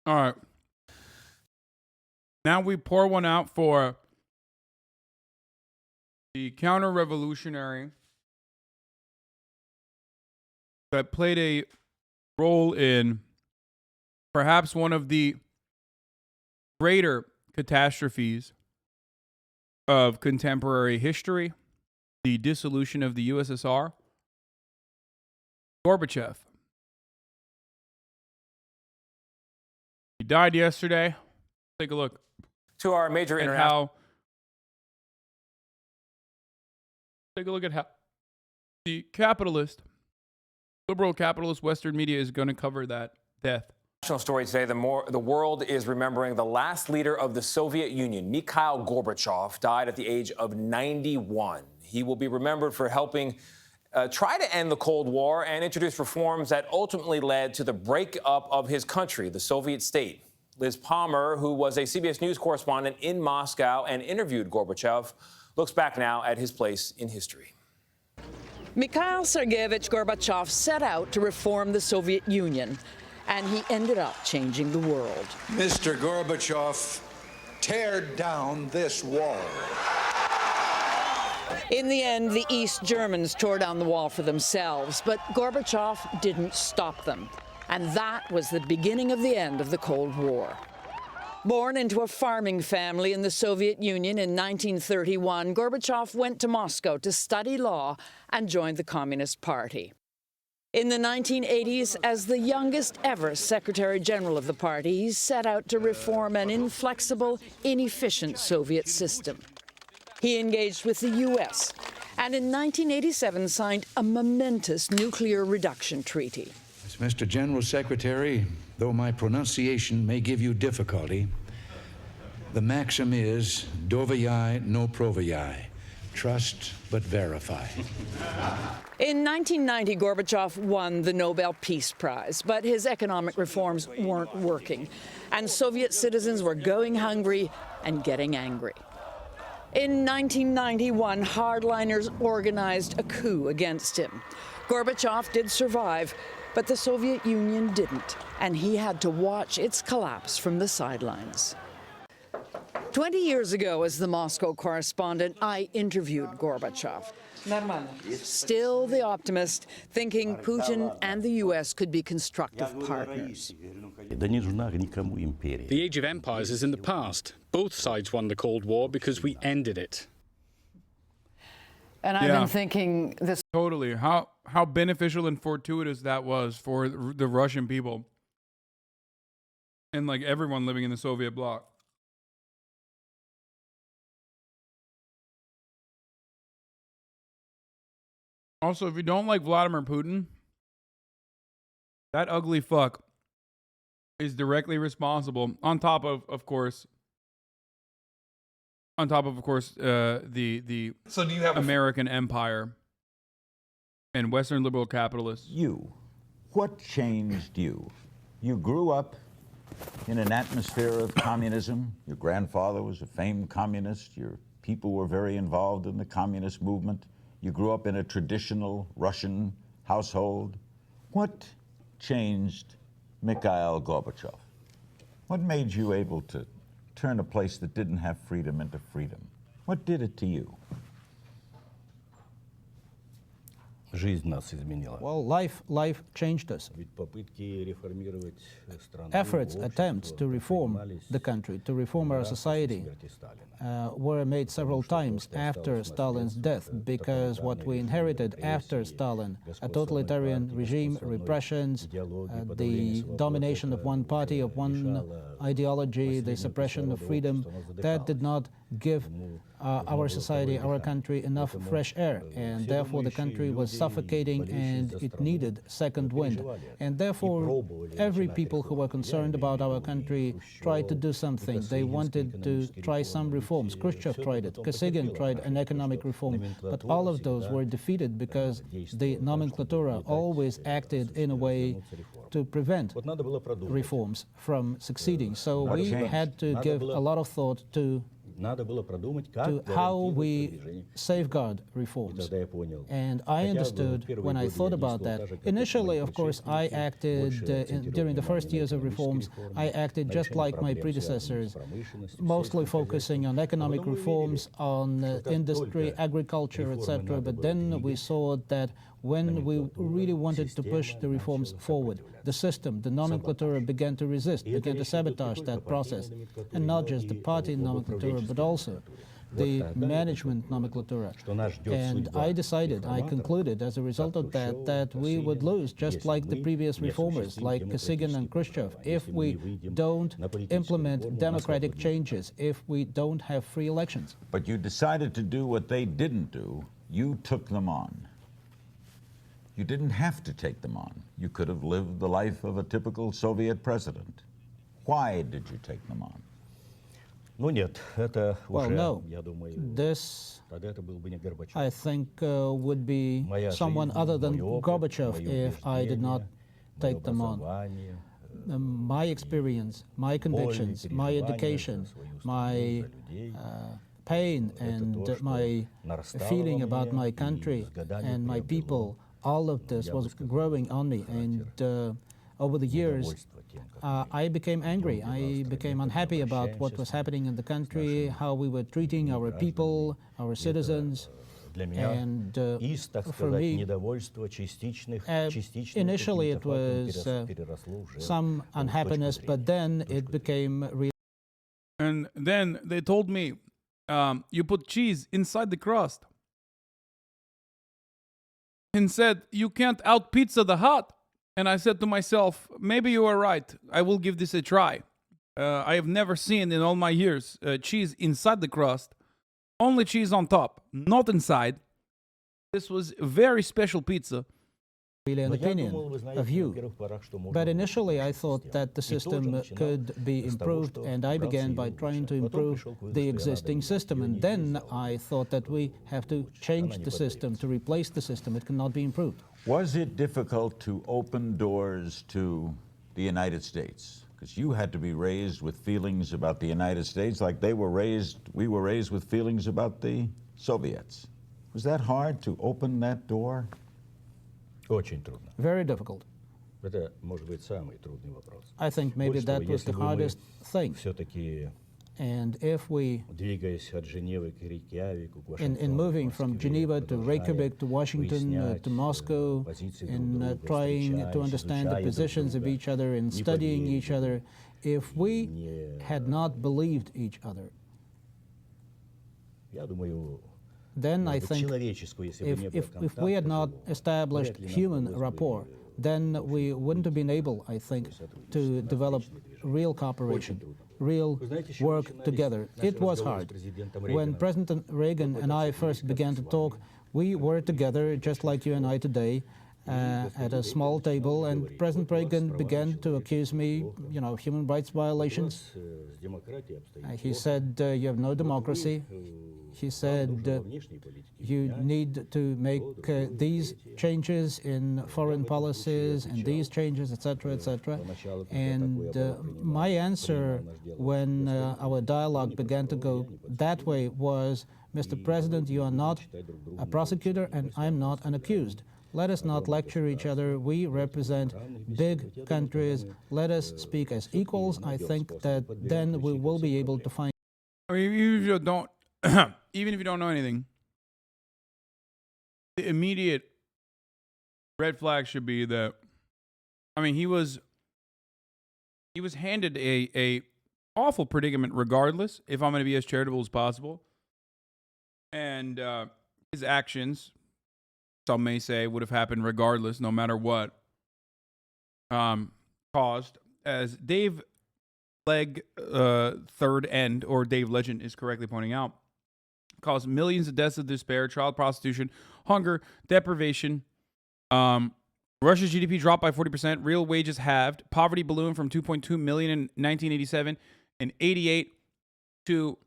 All right. Now we pour one out for the counter-revolutionary that played a role in perhaps one of the greater catastrophes of contemporary history, the dissolution of the USSR, Gorbachev. He died yesterday. Take a look. To our major international. Take a look at how the liberal capitalist Western media is going to cover that death. National story today, the world is remembering the last leader of the Soviet Union, Mikhail Gorbachev, died at the age of 91. He will be remembered for helping try to end the Cold War and introduce reforms that ultimately led to the breakup of his country, the Soviet state. Liz Palmer, who was a CBS News correspondent in Moscow and interviewed Gorbachev, looks back now at his place in history. Mikhail Sergeyevich Gorbachev set out to reform the Soviet Union, and he ended up changing the world. Mr. Gorbachev, tear down this wall. In the end, the East Germans tore down the wall for themselves, but Gorbachev didn't stop them. And that was the beginning of the end of the Cold War. Born into a farming family in the Soviet Union in 1931, Gorbachev went to Moscow to study law and joined the Communist Party. In the 1980s, as the youngest ever Secretary General of the party, he set out to reform an inflexible, inefficient Soviet system. He engaged with the U.S. and in 1987 signed a momentous nuclear reduction treaty. Mr. General Secretary, though my pronunciation may give you difficulty, the maxim is dovyai no provyai, trust but verify. In 1990, Gorbachev won the Nobel Peace Prize, but his economic reforms weren't working, and Soviet citizens were going hungry and getting angry. In 1991, hardliners organized a coup against him. Gorbachev did survive, but the Soviet Union didn't, and he had to watch its collapse from the sidelines. 20 years ago, as the Moscow correspondent, I interviewed Gorbachev. Still the optimist, thinking Putin and the U.S. could be constructive partners. The age of empires is in the past. Both sides won the Cold War because we ended it. And I've been thinking this. Totally. How beneficial and fortuitous that was for the Russian people and like everyone living in the Soviet bloc. Also, if you don't like Vladimir Putin, that ugly fuck is directly responsible on top of course, the So do you have American empire and Western liberal capitalists. What changed you? You grew up in an atmosphere of communism. Your grandfather was a famed communist. Your people were very involved in the communist movement. You grew up in a traditional Russian household. What changed Mikhail Gorbachev? What made you able to turn a place that didn't have freedom into freedom? What did it to you? Well, life changed us. Efforts, attempts to reform the country, to reform our society, were made several times after Stalin's death, because what we inherited after Stalin, a totalitarian regime, repressions, the domination of one party, of one ideology, the suppression of freedom, that did not give our society, our country, enough fresh air, and therefore the country was suffocating and it needed second wind. And therefore every people who were concerned about our country tried to do something. They wanted to try some reforms. Khrushchev tried it, Kosygin tried an economic reform, but all of those were defeated because the nomenclatura always acted in a way to prevent reforms from succeeding. So we had to give a lot of thought to to how we safeguard reforms. And I understood when I thought about that. Initially, of course, I acted during the first years of reforms, I acted just like my predecessors, mostly focusing on economic reforms, on industry, agriculture, etc. But then we saw that when we really wanted to push the reforms forward, the system, the nomenclature began to resist, began to sabotage that process. And not just the party nomenclature, but also the management nomenclature. And I decided, I concluded as a result of that, that we would lose, just like the previous reformers, like Kosygin and Khrushchev, if we don't implement democratic changes, if we don't have free elections. But you decided to do what they didn't do. You took them on. You didn't have to take them on. You could have lived the life of a typical Soviet president. Why did you take them on? Well, no. This, I think, would be someone other than Gorbachev if I did not take them on. My experience, my convictions, my education, my pain and my feeling about my country and my people, all of this was growing on me. And over the years, I became angry. I became unhappy about what was happening in the country, how we were treating our people, our citizens. And for me, initially it was some unhappiness, but then it became real. And then they told me, you put cheese inside the crust. And said, you can't out-pizza the Hut. And I said to myself, maybe you are right. I will give this a try. I have never seen in all my years cheese inside the crust. Only cheese on top, not inside. This was a very special pizza. Really an opinion, a view. But initially I thought that the system could be improved, and I began by trying to improve the existing system. And then I thought that we have to change the system, to replace the system. It cannot be improved. Was it difficult to open doors to the United States? Because you had to be raised with feelings about the United States like we were raised with feelings about the Soviets. Was that hard to open that door? Very difficult. I think maybe that was the hardest thing. And if we, in moving from Geneva to Reykjavik to Washington to Moscow, in trying to understand the positions of each other, in studying each other, if we had not believed each other, then I think if we had not established human rapport, then we wouldn't have been able, I think, to develop real cooperation, real work together. It was hard. When President Reagan and I first began to talk, we were together just like you and I today at a small table, and President Reagan began to accuse me, human rights violations. He said, you have no democracy. He said, you need to make these changes in foreign policies and these changes, etc., etc. And my answer when our dialogue began to go that way was, Mr. President, you are not a prosecutor and I'm not an accused. Let us not lecture each other. We represent big countries. Let us speak as equals. I think that then we will be able to find... I mean, even if you don't know anything, the immediate red flag should be that, I mean, he was handed a awful predicament regardless, if I'm going to be as charitable as possible. And his actions, some may say, would have happened regardless, no matter what, caused, as Dave Legg, third end, or Dave Legend is correctly pointing out, caused millions of deaths of despair, child prostitution, hunger, deprivation. Russia's GDP dropped by 40%, real wages halved, poverty ballooned from 2.2 million in 1987 and 88 to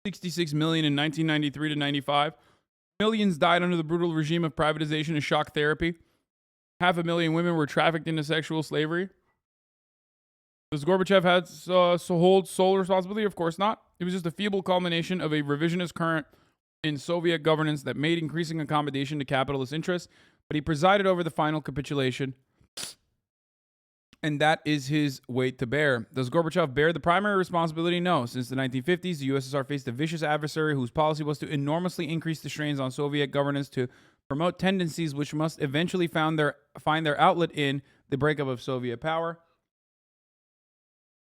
66 million in 1993 to 95. Millions died under the brutal regime of privatization and shock therapy. 500,000 women were trafficked into sexual slavery. Does Gorbachev have hold sole responsibility? Of course not. It was just a feeble culmination of a revisionist current in Soviet governance that made increasing accommodation to capitalist interests, but he presided over the final capitulation, and that is his weight to bear. Does Gorbachev bear the primary responsibility? No. Since the 1950s, the USSR faced a vicious adversary whose policy was to enormously increase the strains on Soviet governance to promote tendencies which must eventually find their outlet in the breakup of Soviet power.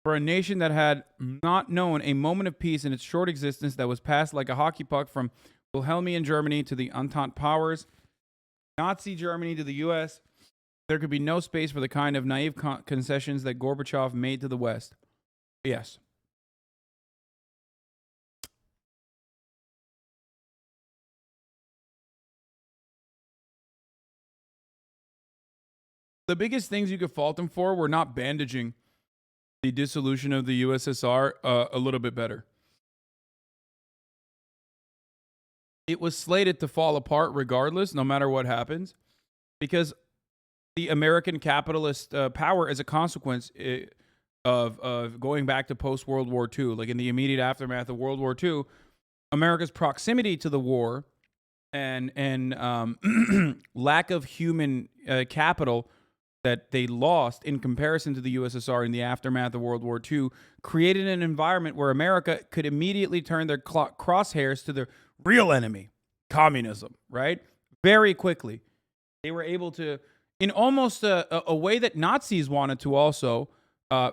For a nation that had not known a moment of peace in its short existence, that was passed like a hockey puck from Wilhelmine Germany to the Entente powers, Nazi Germany to the U.S., there could be no space for the kind of naive concessions that Gorbachev made to the West. Yes. The biggest things you could fault him for were not bandaging the dissolution of the USSR a little bit better. It was slated to fall apart regardless, no matter what happens, because the American capitalist power as a consequence of going back to post-World War II, like in the immediate aftermath of World War II, America's proximity to the war and lack of human capital that they lost in comparison to the USSR in the aftermath of World War II created an environment where America could immediately turn their crosshairs to the real enemy, communism, right? Very quickly. They were able to, in almost a way that Nazis wanted to also,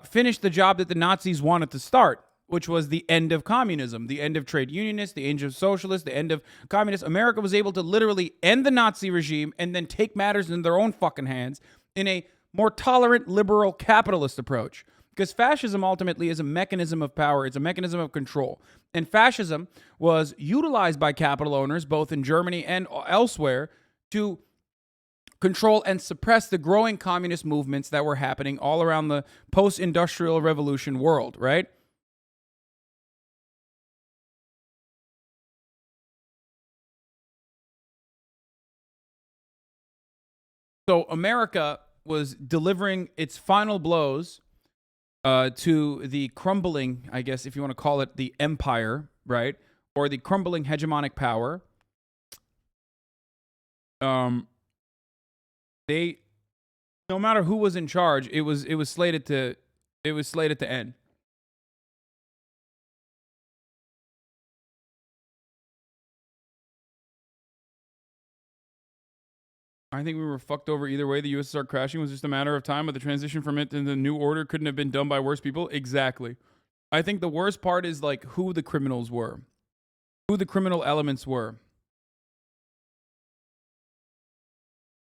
finish the job that the Nazis wanted to start, which was the end of communism, the end of trade unionists, the end of socialists, the end of communists. America was able to literally end the Nazi regime and then take matters in their own fucking hands in a more tolerant, liberal, capitalist approach. Because fascism ultimately is a mechanism of power. It's a mechanism of control. And fascism was utilized by capital owners, both in Germany and elsewhere, to control and suppress the growing communist movements that were happening all around the post-industrial revolution world, right? So America was delivering its final blows to the crumbling, I guess, if you want to call it the empire, right? Or the crumbling hegemonic power. They, no matter who was in charge, it was slated to end. I think we were fucked over either way. The USSR crashing was just a matter of time, but the transition from it to the new order couldn't have been done by worse people. Exactly. I think the worst part is like who the criminals were, who the criminal elements were,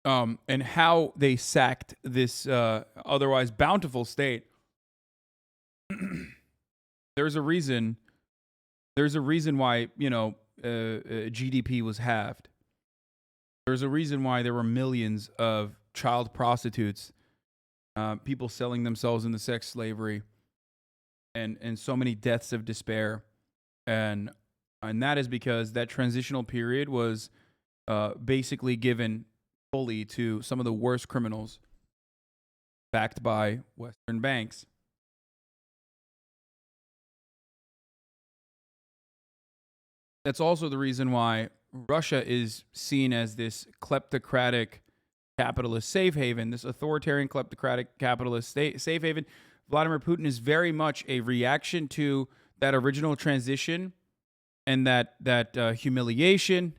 and how they sacked this otherwise bountiful state. There's a reason why, GDP was halved. There's a reason why there were millions of child prostitutes, people selling themselves into sex slavery, and so many deaths of despair. And that is because that transitional period was basically given fully to some of the worst criminals backed by Western banks. That's also the reason why Russia is seen as this kleptocratic capitalist safe haven, this authoritarian kleptocratic capitalist safe haven. Vladimir Putin is very much a reaction to that original transition and that humiliation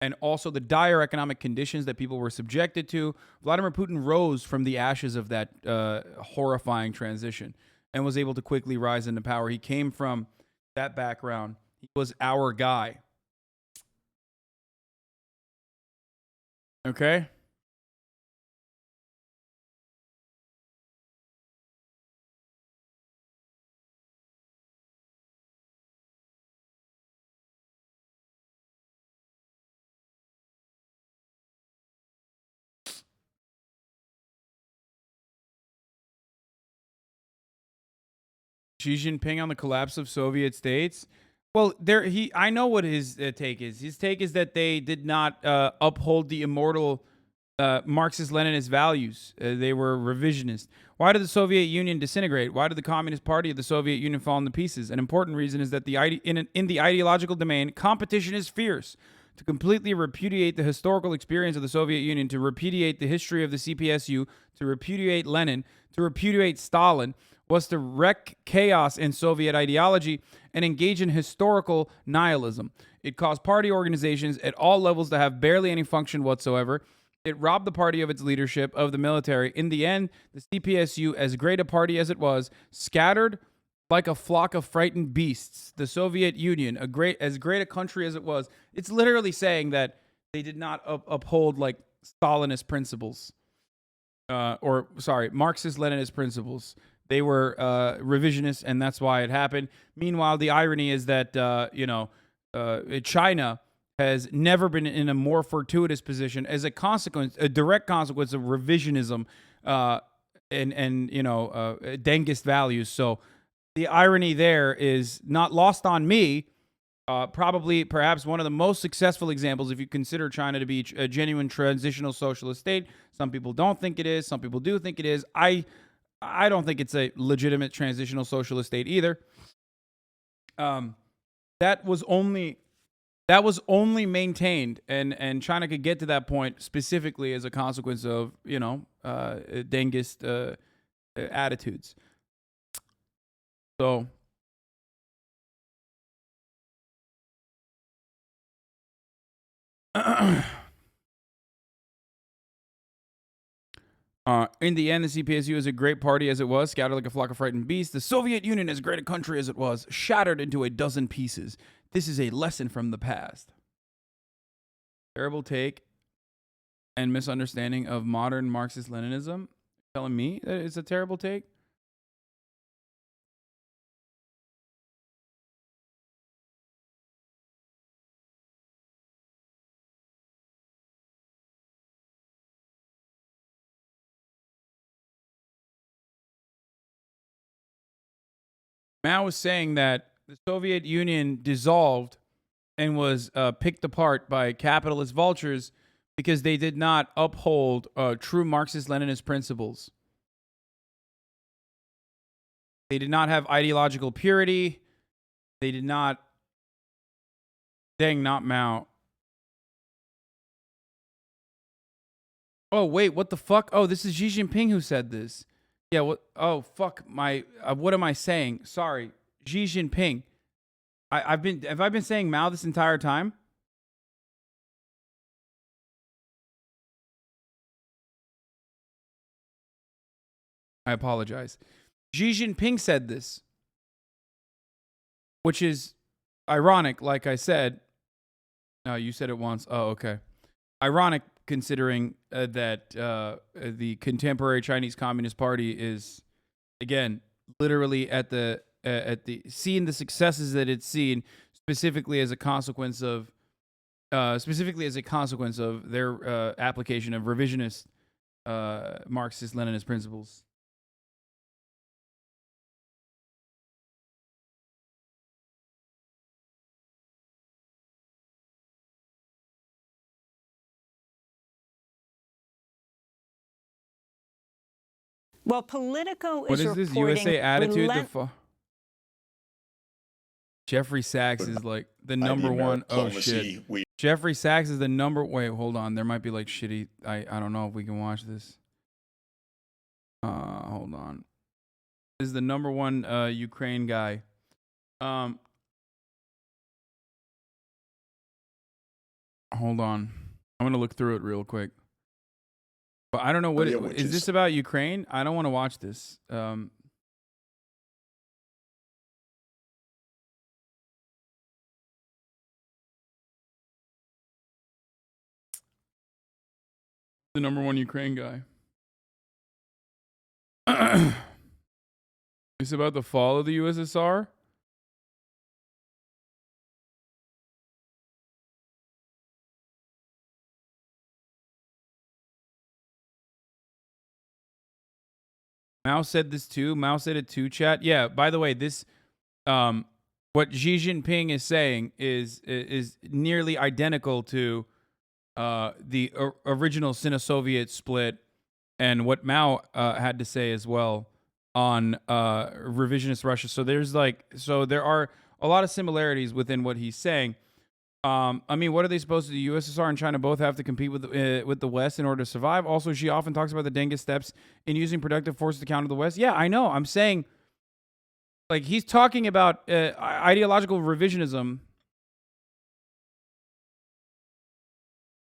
and also the dire economic conditions that people were subjected to. Vladimir Putin rose from the ashes of that horrifying transition and was able to quickly rise into power. He came from that background. He was our guy. Okay? Xi Jinping on the collapse of Soviet states. Well, I know what his take is. His take is that they did not uphold the immortal Marxist-Leninist values. They were revisionist. Why did the Soviet Union disintegrate? Why did the Communist Party of the Soviet Union fall into pieces? An important reason is that in the ideological domain, competition is fierce. To completely repudiate the historical experience of the Soviet Union, to repudiate the history of the CPSU, to repudiate Lenin, to repudiate Stalin, was to wreak chaos in Soviet ideology and engage in historical nihilism. It caused party organizations at all levels to have barely any function whatsoever. It robbed the party of its leadership, of the military. In the end, the CPSU, as great a party as it was, scattered like a flock of frightened beasts. The Soviet Union, as great a country as it was, it's literally saying that they did not uphold like Stalinist principles, Marxist-Leninist principles. They were revisionist, and that's why it happened. Meanwhile, the irony is that China has never been in a more fortuitous position as a consequence, a direct consequence of revisionism and Dengist values. So the irony there is not lost on me. Perhaps one of the most successful examples, if you consider China to be a genuine transitional socialist state. Some people don't think it is. Some people do think it is. I don't think it's a legitimate transitional socialist state either. That was only maintained, and China could get to that point specifically as a consequence of Dengist attitudes. So in the end, the CPSU is a great party as it was, scattered like a flock of frightened beasts. The Soviet Union, as great a country as it was, shattered into a dozen pieces. This is a lesson from the past. Terrible take and misunderstanding of modern Marxist-Leninism. Telling me that it's a terrible take? Mao was saying that the Soviet Union dissolved and was picked apart by capitalist vultures because they did not uphold true Marxist-Leninist principles. They did not have ideological purity. They did not... Dang, not Mao. Oh, wait, what the fuck? Oh, this is Xi Jinping who said this. Yeah, what? Oh, fuck my... what am I saying? Sorry. Xi Jinping. Have I been saying Mao this entire time? I apologize. Xi Jinping said this, which is ironic, like I said. You said it once. Oh, okay. Ironic, considering that the contemporary Chinese Communist Party is, again, literally at the seeing the successes that it's seen, specifically as a consequence of their application of revisionist Marxist-Leninist principles. Well, Politico What is this? USA Attitude? Jeffrey Sachs is like the number one. Oh shit! Jeffrey Sachs is the number. Wait, hold on. There might be like shitty. I don't know if we can watch this. Hold on. This is the number one Ukraine guy. Hold on. I'm gonna look through it real quick. But I don't know is this about Ukraine? I don't want to watch this. The number one Ukraine guy. It's about the fall of the USSR. Mao said this too. Mao said it too, chat. Yeah, by the way, this what Xi Jinping is saying is nearly identical to original Sino-Soviet split and what Mao had to say as well on revisionist Russia. So there are a lot of similarities within what he's saying. I mean, what are they supposed to do? USSR and China both have to compete with the West in order to survive. Also, she often talks about the Dengue steps in using productive force to counter the West. Yeah, I know. I'm saying, like, he's talking about ideological revisionism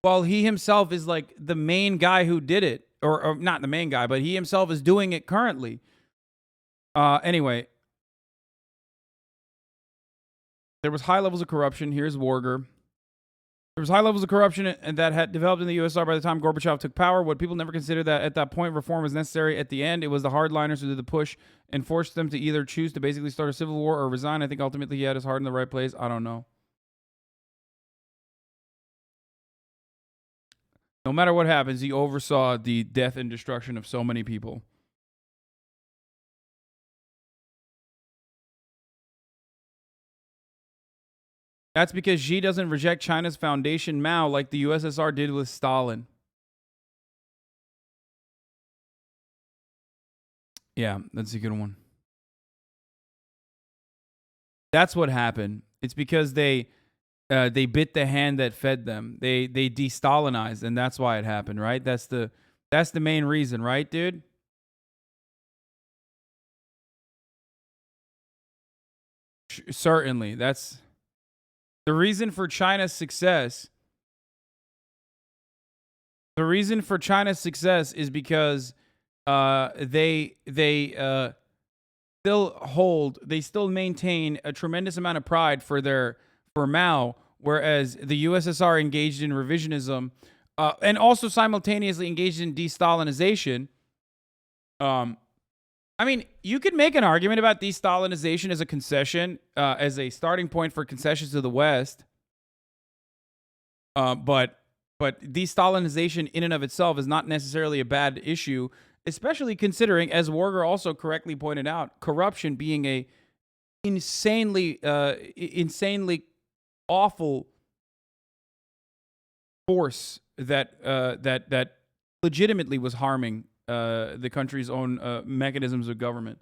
while he himself is like the main guy who did it, or not the main guy, but he himself is doing it currently. Anyway, there was high levels of corruption. Here's Warger. There was high levels of corruption that had developed in the USSR by the time Gorbachev took power. What people never considered that at that point reform was necessary. At the end, it was the hardliners who did the push and forced them to either choose to basically start a civil war or resign. I think ultimately he had his heart in the right place. I don't know. No matter what happens, he oversaw the death and destruction of so many people. That's because Xi doesn't reject China's foundation Mao like the USSR did with Stalin. Yeah, that's a good one. That's what happened. It's because they bit the hand that fed them. They de-Stalinized, and that's why it happened, right? That's the main reason, right, dude? Certainly, that's the reason for China's success. The reason for China's success is because they still maintain a tremendous amount of pride for Mao, whereas the USSR engaged in revisionism and also simultaneously engaged in de-Stalinization. I mean, you could make an argument about de-Stalinization as a concession, as a starting point for concessions to the West. But de-Stalinization in and of itself is not necessarily a bad issue, especially considering, as Warger also correctly pointed out, corruption being a insanely awful force that legitimately was harming the country's own mechanisms of government.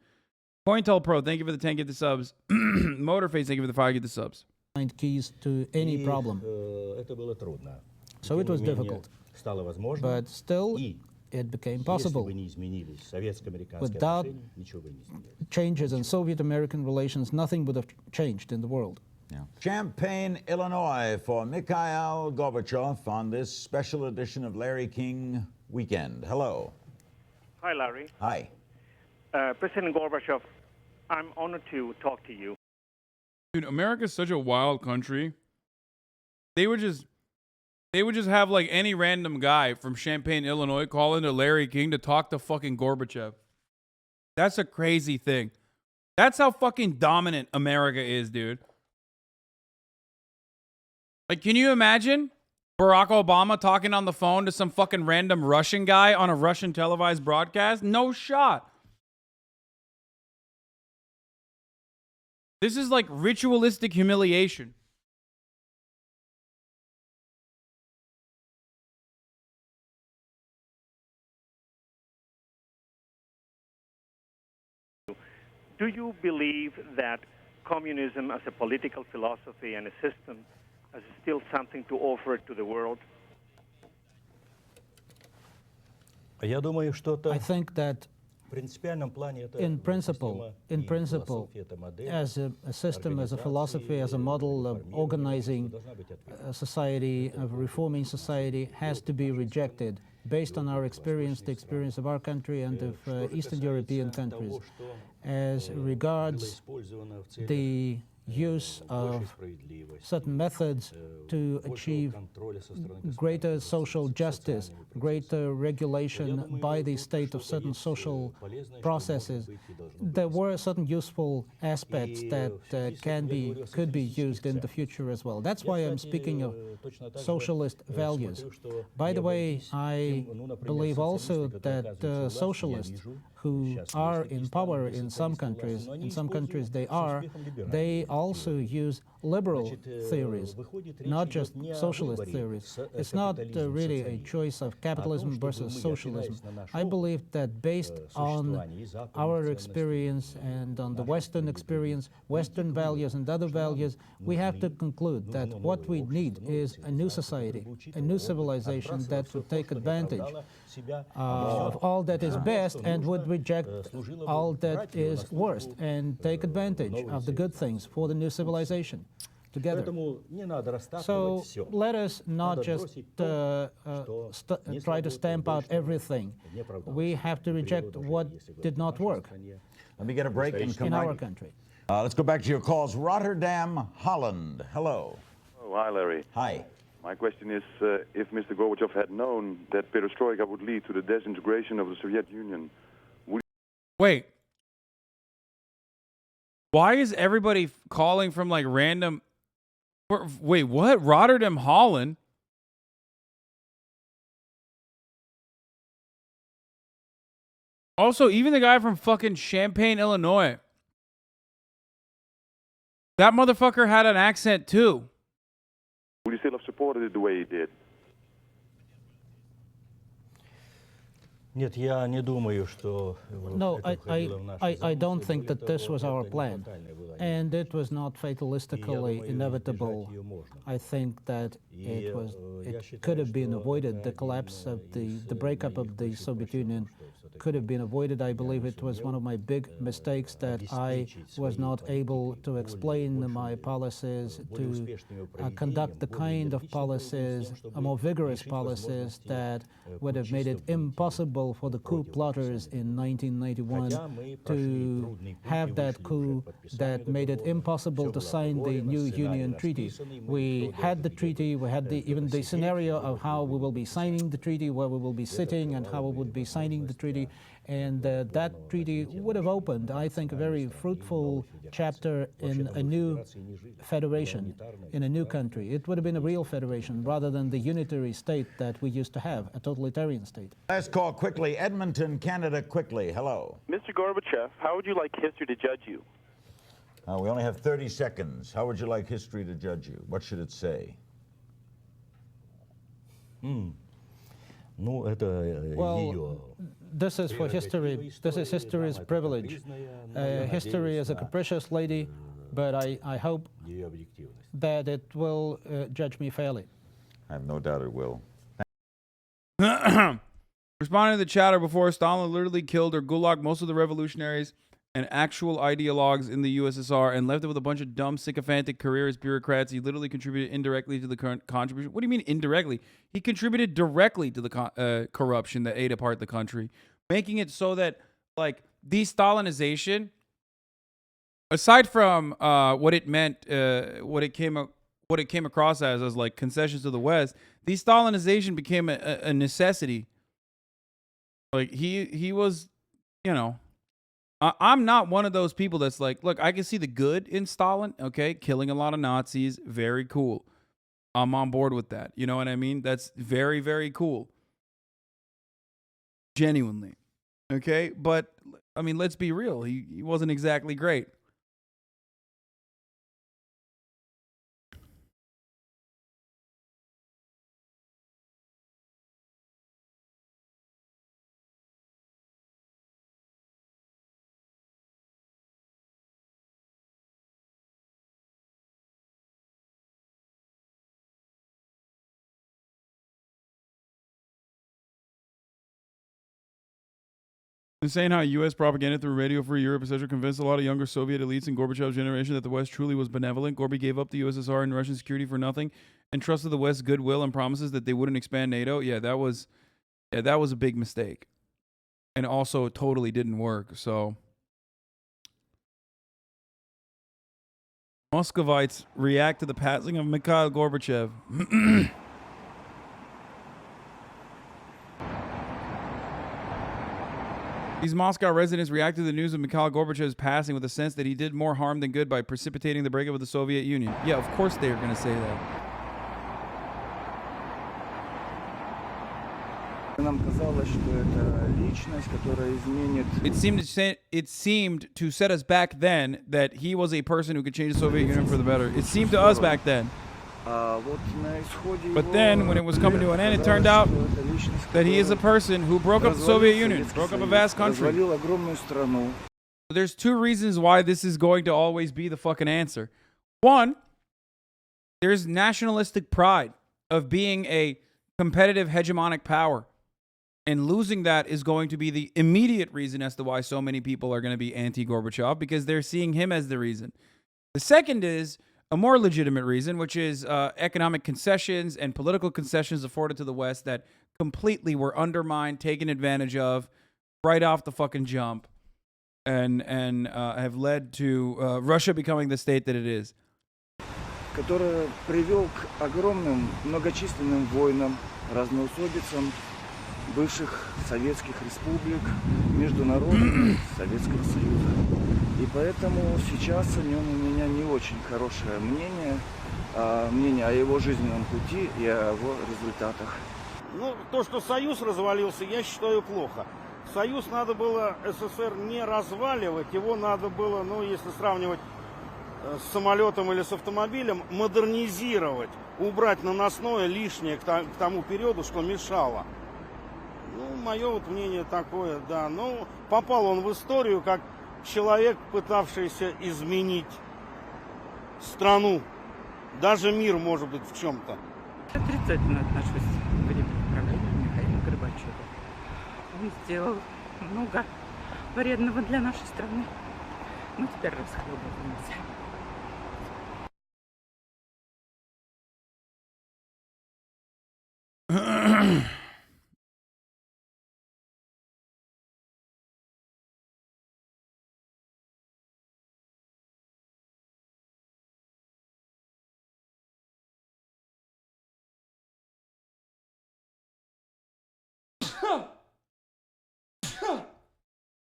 CoinTelPro, thank you for the 10 get the subs. Motorface, thank you for the 5 get the subs. Find keys to any problem. So it was difficult. But still, it became possible. Without changes in Soviet-American relations, nothing would have changed in the world. Yeah. Champaign, Illinois, for Mikhail Gorbachev on this special edition of Larry King Weekend. Hello. Hi, Larry. Hi. President Gorbachev, I'm honored to talk to you. Dude, America's such a wild country. They would just have like any random guy from Champaign, Illinois call into Larry King to talk to fucking Gorbachev. That's a crazy thing. That's how fucking dominant America is, dude. Like, can you imagine Barack Obama talking on the phone to some fucking random Russian guy on a Russian televised broadcast? No shot. This is like ritualistic humiliation. Do you believe that communism as a political philosophy and a system has still something to offer to the world? I think that in principle, as a system, as a philosophy, as a model of organizing a society, of reforming society, has to be rejected based on our experience, the experience of our country and of Eastern European countries. As regards the use of certain methods to achieve greater social justice, greater regulation by the state of certain social processes. There were certain useful aspects that could be used in the future as well. That's why I'm speaking of socialist values. By the way, I believe also that socialists who are in power in some countries they also use liberal theories, not just socialist theories. It's not really a choice of capitalism versus socialism. I believe that based on our experience and on the Western experience, Western values and other values, we have to conclude that what we need is a new society, a new civilization that would take advantage of all that is best and would reject all that is worst and take advantage of the good things for the new civilization together. So let us not just try to stamp out everything. We have to reject what did not work. Let me get a break and come in back. our country. Let's go back to your calls. Rotterdam, Holland. Hello. Oh, hi, Larry. Hi. My question is, if Mr. Gorbachev had known that perestroika would lead to the disintegration of the Soviet Union, would... Wait. Why is everybody calling from like random... Wait, what? Rotterdam, Holland? Also, even the guy from fucking Champaign, Illinois. That motherfucker had an accent too. Would he still have supported it the way he did? No, I don't think that this was our plan. And it was not fatalistically inevitable. I think that it could have been avoided. The collapse of the breakup of the Soviet Union could have been avoided. I believe it was one of my big mistakes that I was not able to explain my policies, to conduct the kind of policies, more vigorous policies that would have made it impossible for the coup plotters in 1991 to have that coup that made it impossible to sign the new Union Treaty. We had the treaty, we had even the scenario of how we will be signing the treaty, where we will be sitting and how we would be signing the treaty. And that treaty would have opened, I think, a very fruitful chapter in a new federation, in a new country. It would have been a real federation rather than the unitary state that we used to have, a totalitarian state. Last call quickly. Edmonton, Canada, quickly. Hello. Mr. Gorbachev, how would you like history to judge you? We only have 30 seconds. How would you like history to judge you? What should it say? Well, this is for history. This is history's privilege. History is a capricious lady, but I hope that it will judge me fairly. I have no doubt it will. Responding to the chatter before, Stalin literally killed or gulagged most of the revolutionaries and actual ideologues in the USSR and left it with a bunch of dumb, sycophantic careerist bureaucrats. He literally contributed indirectly to the current contribution. What do you mean indirectly? He contributed directly to the corruption that ate apart the country, making it so that, like, de-Stalinization, aside from what it meant, what it came across as like concessions to the West, de-Stalinization became a necessity. Like, he was, you know, I'm not one of those people that's like, look, I can see the good in Stalin, okay? Killing a lot of Nazis, very cool. I'm on board with that. You know what I mean? That's very, very cool. Genuinely. Okay? But, I mean, let's be real. He wasn't exactly great. And saying how U.S. propaganda through Radio Free Europe, etc., convinced a lot of younger Soviet elites in Gorbachev's generation that the West truly was benevolent. Gorby gave up the USSR and Russian security for nothing and trusted the West's goodwill and promises that they wouldn't expand NATO. Yeah, that was a big mistake. And also totally didn't work. So Muscovites react to the passing of Mikhail Gorbachev. These Moscow residents reacted to the news of Mikhail Gorbachev's passing with a sense that he did more harm than good by precipitating the breakup of the Soviet Union. Yeah, of course they are going to say that. Нам казали, It seemed to set us back then that he was a person who could change the Soviet Union for the better. It seemed to us back then. But then, when it was coming to an end, it turned out that he is a person who broke up the Soviet Union, broke up a vast country. There's two reasons why this is going to always be the fucking answer. One, there's nationalistic pride of being a competitive hegemonic power. And losing that is going to be the immediate reason as to why so many people are going to be anti-Gorbachev, because they're seeing him as the reason. The second is a more legitimate reason, which is economic concessions and political concessions afforded to the West that completely were undermined, taken advantage of right off the fucking jump, and have led to Russia becoming the state that it is. Который привел к огромным многочисленным войнам, разноусобицам бывших советских республик, между народами Советского Союза. И поэтому сейчас о нем у меня не очень хорошее мнение о его жизненном пути и о его результатах. Ну, то, что Союз развалился, я считаю плохо. Союз надо было, СССР, не разваливать, его надо было, ну, если сравнивать с самолетом или с автомобилем, модернизировать, убрать наносное лишнее к тому периоду, что мешало. Ну, мое вот мнение такое, да. Ну, попал он в историю как человек, пытавшийся изменить страну, даже мир, может быть, в чем-то. Отрицательно отношусь к времени правления Михаила Горбачева. Он сделал много вредного для нашей страны. Мы теперь расхлебываемся.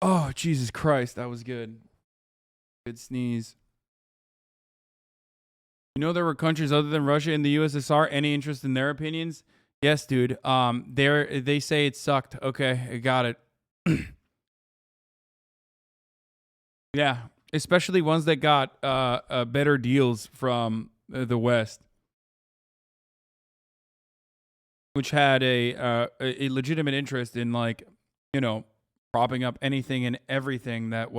Oh, Jesus Christ, that was good. Good sneeze. You know there were countries other than Russia in the USSR. Any interest in their opinions? Yes, dude. They say it sucked. Okay, I got it. Yeah, especially ones that got better deals from the West, which had a legitimate interest in, like, you know, propping up anything and everything that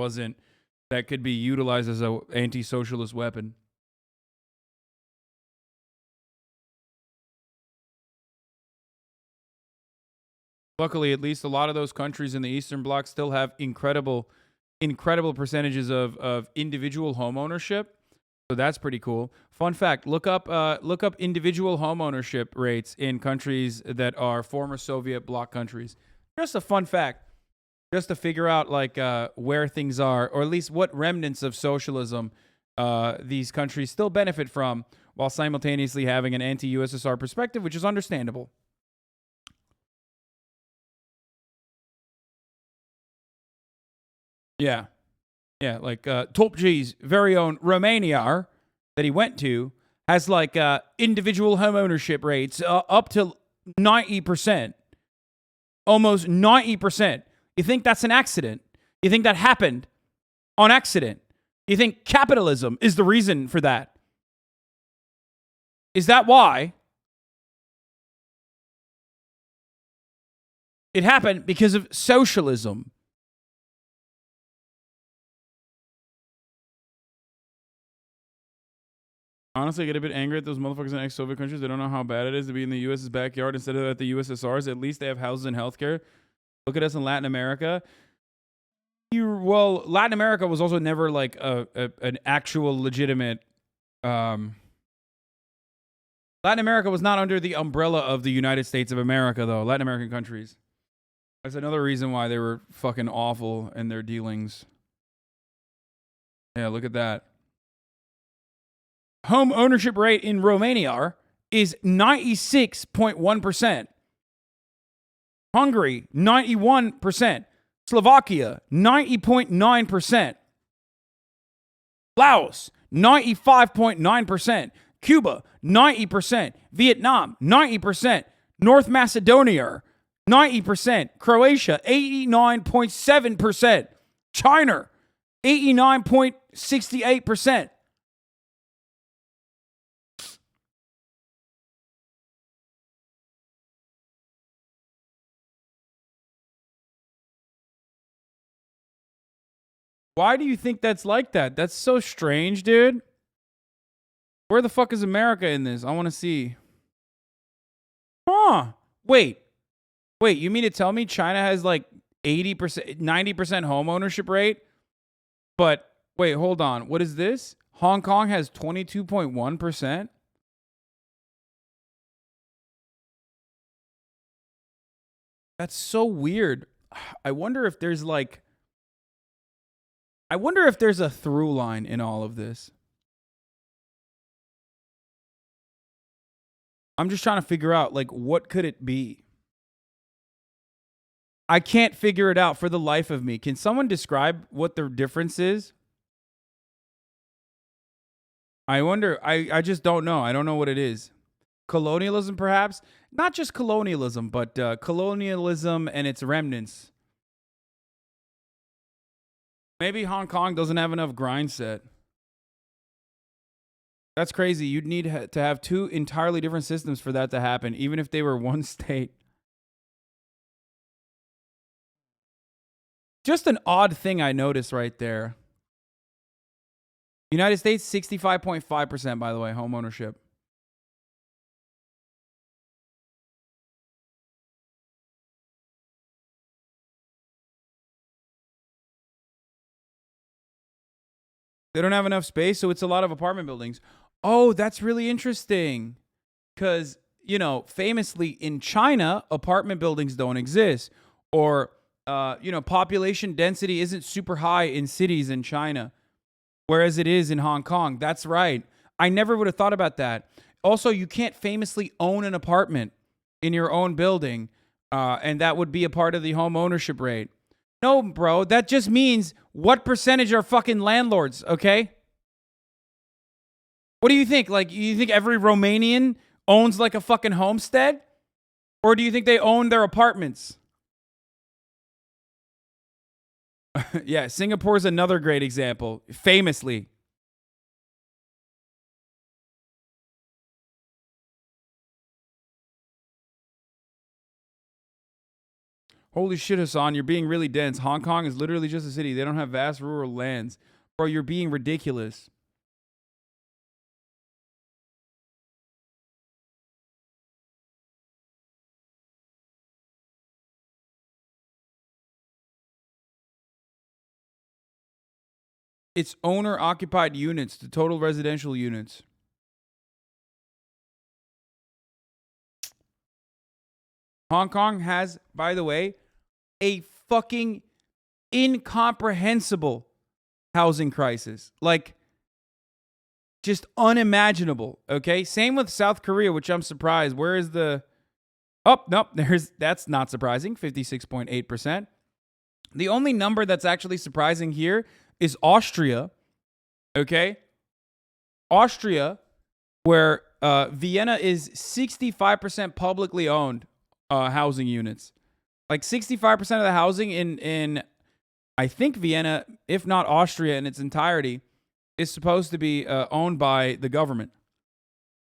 could be utilized as an anti-socialist weapon. Luckily, at least a lot of those countries in the Eastern Bloc still have incredible percentages of individual home ownership. So that's pretty cool. Fun fact, look up individual home ownership rates in countries that are former Soviet bloc countries. Just a fun fact, just to figure out, like, where things are, or at least what remnants of socialism these countries still benefit from, while simultaneously having an anti-USSR perspective, which is understandable. Yeah. Yeah, like Topji's very own Romania that he went to has, like, individual home ownership rates up to 90%. Almost 90%. You think that's an accident? You think that happened on accident? You think capitalism is the reason for that? Is that why? It happened because of socialism. Honestly, I get a bit angry at those motherfuckers in ex-Soviet countries. They don't know how bad it is to be in the U.S.'s backyard instead of at the USSR's. At least they have houses and healthcare. Look at us in Latin America. Latin America was also never, like, an actual legitimate... Latin America was not under the umbrella of the United States of America, though. Latin American countries. That's another reason why they were fucking awful in their dealings. Yeah, look at that. Home ownership rate in Romania is 96.1%. Hungary, 91%. Slovakia, 90.9%. Laos, 95.9%. Cuba, 90%. Vietnam, 90%. North Macedonia, 90%. Croatia, 89.7%. China, 89.68%. Why do you think that's like that? That's so strange, dude. Where the fuck is America in this? I want to see. Huh. Wait, you mean to tell me China has like 80%, 90% home ownership rate? But wait, hold on. What is this? Hong Kong has 22.1%? That's so weird. I wonder if there's a through line in all of this. I'm just trying to figure out, like, what could it be? I can't figure it out for the life of me. Can someone describe what the difference is? I wonder. I just don't know. I don't know what it is. Colonialism, perhaps? Not just colonialism, but colonialism and its remnants. Maybe Hong Kong doesn't have enough grind set. That's crazy. You'd need to have two entirely different systems for that to happen, even if they were one state. Just an odd thing I noticed right there. United States, 65.5%, by the way, home ownership. They don't have enough space, so it's a lot of apartment buildings. Oh, that's really interesting. Because, you know, famously in China, apartment buildings don't exist. Or, population density isn't super high in cities in China, whereas it is in Hong Kong. That's right. I never would have thought about that. Also, you can't famously own an apartment in your own building, and that would be a part of the home ownership rate. No, bro, that just means what percentage are fucking landlords, okay? What do you think? Like, you think every Romanian owns like a fucking homestead? Or do you think they own their apartments? Yeah, Singapore's another great example, famously. Holy shit, Hasan, you're being really dense. Hong Kong is literally just a city. They don't have vast rural lands. Bro, you're being ridiculous. It's owner-occupied units, the total residential units. Hong Kong has, by the way, a fucking incomprehensible housing crisis. Like, just unimaginable, okay? Same with South Korea, which I'm surprised. Where is the... Oh, nope, that's not surprising, 56.8%. The only number that's actually surprising here is Austria, okay? Austria, where Vienna is 65% publicly owned housing units. Like 65% of the housing in I think Vienna, if not Austria in its entirety, is supposed to be owned by the government.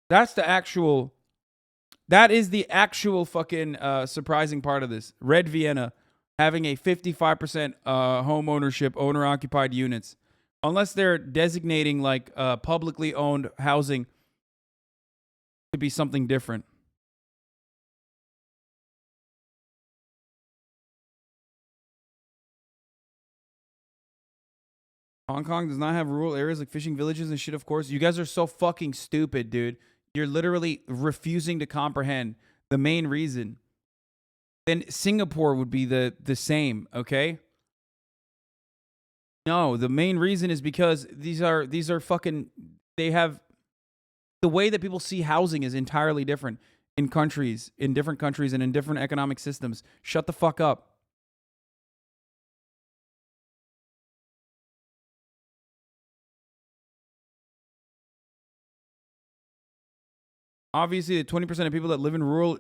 That is the actual fucking surprising part of this. Red Vienna having a 55% home ownership, owner-occupied units. Unless they're designating like publicly owned housing to be something different. Hong Kong does not have rural areas like fishing villages and shit, of course. You guys are so fucking stupid, dude. You're literally refusing to comprehend the main reason. Then Singapore would be the same, okay? No, the main reason is because these are fucking... They have... The way that people see housing is entirely different in different countries and in different economic systems. Shut the fuck up. Obviously, the 20% of people that live in rural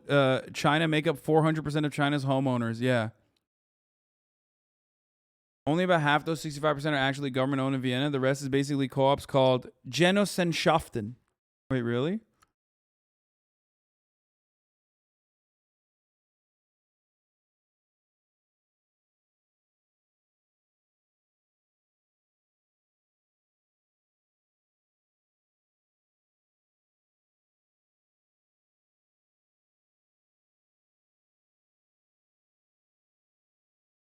China make up 400% of China's homeowners. Yeah. Only about half those 65% are actually government-owned in Vienna. The rest is basically co-ops called Genossenschaften. Wait, really?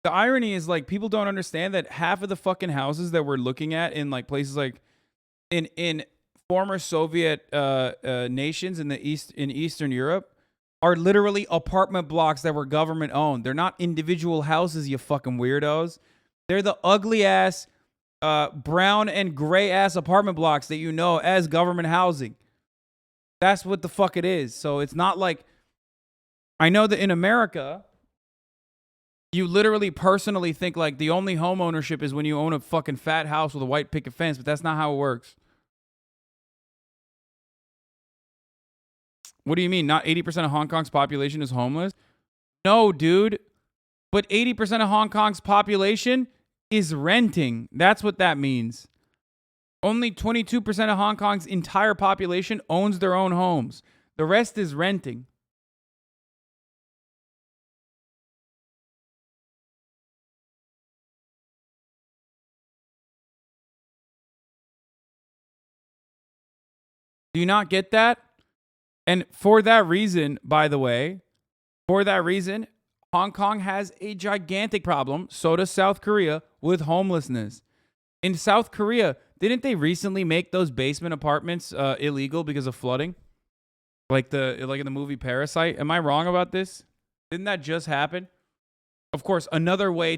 The irony is, like, people don't understand that half of the fucking houses that we're looking at in, like, places like in former Soviet nations in Eastern Europe are literally apartment blocks that were government owned. They're not individual houses, you fucking weirdos. They're the ugly ass brown and gray ass apartment blocks that you know as government housing. That's what the fuck it is. So it's not like, I know that in America, you literally personally think like the only home ownership is when you own a fucking fat house with a white picket fence, but that's not how it works. What do you mean? Not 80% of Hong Kong's population is homeless? No, dude. But 80% of Hong Kong's population is renting. That's what that means. Only 22% of Hong Kong's entire population owns their own homes. The rest is renting. Do you not get that? And for that reason, by the way, for that reason, Hong Kong has a gigantic problem, so does South Korea, with homelessness. In South Korea, didn't they recently make those basement apartments illegal because of flooding? Like in the movie Parasite? Am I wrong about this? Didn't that just happen? Of course, another way to